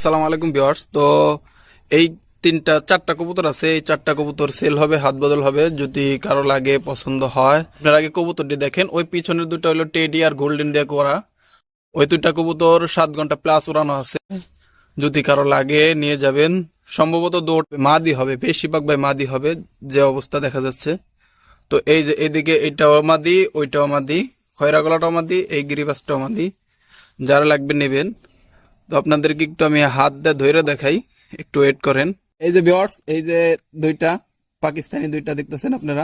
আসসালামু আলাইকুম ভিউয়ার্স। তো এই চারটা কবুতর আছে, এই চারটা কবুতর সেল হবে, হাত বদল হবে। যদি কারো লাগে, পছন্দ হয়, আপনার আগে কবুতরটি দেখেন। ওই পিছনের দুটো হলো টেডি আর গোল্ডেন দিয়ে করা। ওই দুইটা কবুতর 7 ঘন্টা প্লাস উড়ানো আছে। যদি কারো লাগে নিয়ে যাবেন। সম্ভবত দৌড় মাদি হবে, বেশিরভাগ ভাই মাদি হবে, যে অবস্থা দেখা যাচ্ছে। তো এই যে এদিকে এইটাও মাদি, ওইটাও মাদি, খয়রা গলাটাও মাদি, এই গিরিবাসটাও মাদি। যারা লাগবে নেবেন। তো আপনাদেরকে একটু আমি হাত দিয়ে ধরে দেখাই, একটু ওয়েট করেন। এই যে ভিউয়ার্স, এই যে দুইটা পাকিস্তানি দুইটা দেখতেছেন আপনারা।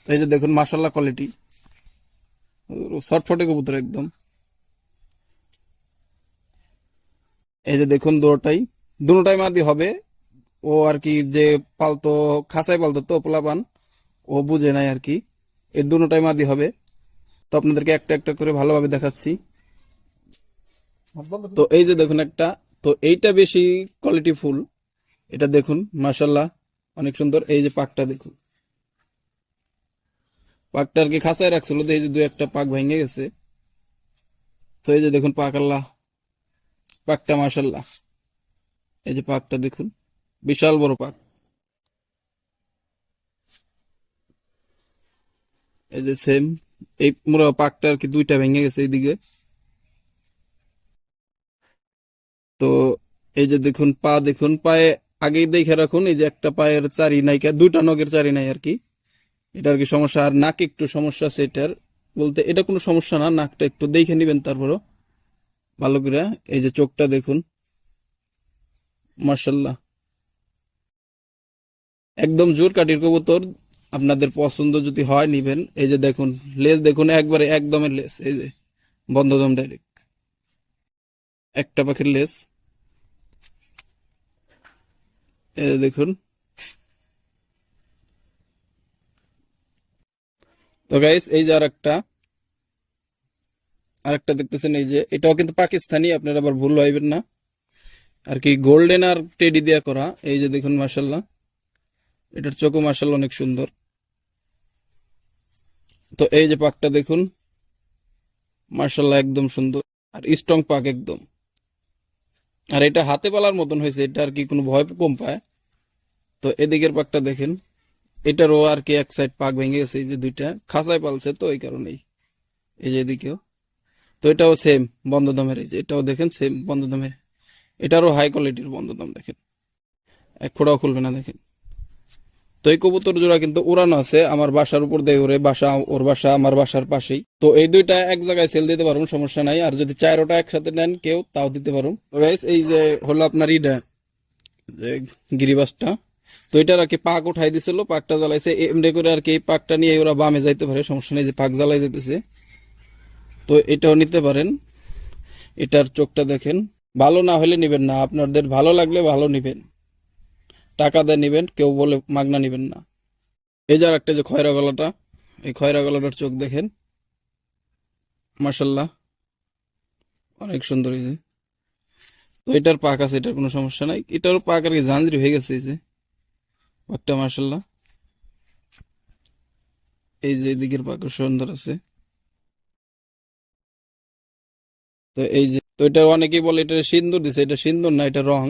তো এই যে দেখুন, মাশাআল্লাহ কোয়ালিটি, শর্টফটে কবুতর একদম। এই যে দেখুন, দুটোটাই মাদি হবে। ও আর কি যে পালতো, খাঁচায় পালতো তো পোলাপান, ও বুঝে নাই আর কি। এই দুটোটাই মাদি হবে। তো আপনাদেরকে একটা একটা করে ভালোভাবে দেখাচ্ছি। তো এই যে দেখুন একটা, তো এইটা বেশি কোয়ালিটি ফুল। এটা দেখুন, মাশাআল্লাহ অনেক সুন্দর। এই যে পাকটা দেখুন, পাকটা আর কি খাঁচায় রাখছিল, তো এই যে দুই একটা পাক ভেঙে গেছে। তো এই যে দেখুন পাক, আল্লাহ, পাকটা মাশাআল্লাহ। এই যে পাকটা দেখুন, বিশাল বড় পাক। এই যে সেম, এই পুরো পাকটা আর কি দুইটা ভেঙে গেছে এইদিকে। তো এই যে দেখুন পা, দেখুন পায়ে আগেই দেখে রাখুন। এই যে একটা পায়ের চারি নাইকা, দুইটা নখের চারি নাই আর কি। এটা আর কি সমস্যা। আর নাকে একটু সমস্যা আছে এটার, বলতে এটা কোনো সমস্যা না, নাকটা একটু দেখে নিবেন তারপরও ভালো করে। এই যে চোখটা দেখুন, মাশাআল্লাহ একদম জোর কাটির কবুতর। আপনাদের পছন্দ যদি হয় নিবেন। এই যে দেখুন লেজ দেখুন, একবারে একদমের লেজ, এই যে বন্ধদম ডাইরেক্ট, একটা পাখির লেজ। এই যে দেখুন। তো গাইস, এই যে আরেকটা দেখতেছেন, এই যে এটাও কিন্তু পাকিস্তানি, আপনারা আবার ভুল হইবেন না আর কি। গোল্ডেন আর টেডি দিয়া করা। এই যে দেখুন, মাশাআল্লাহ এটার চোখও মাশাআল্লাহ অনেক সুন্দর। তো এই যে পাকটা দেখুন, মাশাআল্লাহ একদম সুন্দর আর স্ট্রং পাক একদম। আর এটা হাতে পালার মতন হয়েছে, এটা আর কি কোনো ভয় কম পায়। তো এদিকের পাকটা দেখেন, এটারও আর কি এক সাইড পাক ভেঙে গেছে, এই যে দুইটা খাঁচায় পালছে তো এই কারণেই। এই যে এদিকেও, তো এটাও সেম বন্ধদমের। এই যে এটাও দেখেন সেম বন্ধদমের, এটারও হাই কোয়ালিটির বন্ধদম দেখেন, এক ফোঁটাও খুলবে না দেখেন। তো এই কবুতর জোড়া কিন্তু উড়ানো আছে আমার বাসার উপর দিয়ে উড়ে, বাসা ওর বাসা আমার বাসার পাশেই। তো এই দুইটা এক জায়গায় সেল দিতে পারুন, সমস্যা নাই। আর যদি চারোটা একসাথে নেন কেউ, তাও দিতে পারুন। তো গাইস, এই যে হলো আপনার ইডা, যে গিরিবাসটা। তো এটার আর কি পাক উঠাই দিছিল, পাকটা জ্বালাইছে এমনি করে আর কি। এই পাকটা নিয়ে ওরা বামে যাইতে পারে, সমস্যা নেই, যে পাক জ্বালাই যেতেছে। তো এটাও নিতে পারেন। এটার চোখটা দেখেন, ভালো না হলে নিবেন না, আপনাদের ভালো লাগলে ভালো নিবেন, টাকা দিয়ে নিবেন, কেউ বলে মাগনা নিবেন না। এই যে একটা যে খয়রা গলাটা, এই খয়রা গলাটার চোখ দেখেন, মাশাল্লাহ অনেক সুন্দর। এই যে, তো এটার পাক আছে, এটার কোনো সমস্যা নাই। এটারও পাক আর কি ঝাঁঝরি হয়ে গেছে, এই যে পাকটা মাশাল্লাহ। এই যে এদিকের পাকও সুন্দর আছে। তো এই যে, তো এটা অনেকেই বলে এটা সিন্দুর দিছে, এটা সিন্দুর না, এটা রং,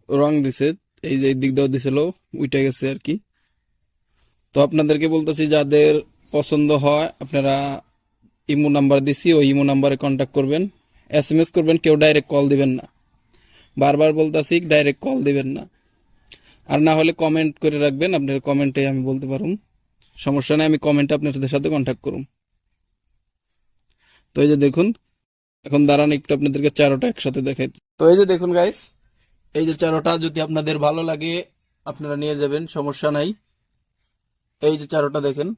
রং দিছে। এই যে এই দিক দেওয়া দিছিল, উইটা গেছে আর কি। তো আপনাদেরকে বলতেছি, যাদের পছন্দ হয় আপনারা ইমো নাম্বার দিছি, ওই ইমো নাম্বারে কন্ট্যাক্ট করবেন, এসএমএস করবেন, কেউ ডাইরেক্ট কল দিবেন না। বারবার বলতেছি, ডাইরেক্ট কল দিবেন না। আর না হলে কমেন্ট করে রাখবেন, আপনার কমেন্টে আমি বলতে পারুম, সমস্যা নেই, আমি কমেন্টে আপনাদের সাথে কন্ট্যাক্ট করুম। তো এই যে দেখুন, এখন দাঁড়ান একটু আপনাদেরকে চারোটা একসাথে দেখাই। তো এই যে দেখুন গাইস, এই যে চারোটা যদি আপনাদের ভালো লাগে আপনারা নিয়ে যাবেন, সমস্যা নাই। এই যে চারোটা দেখেন,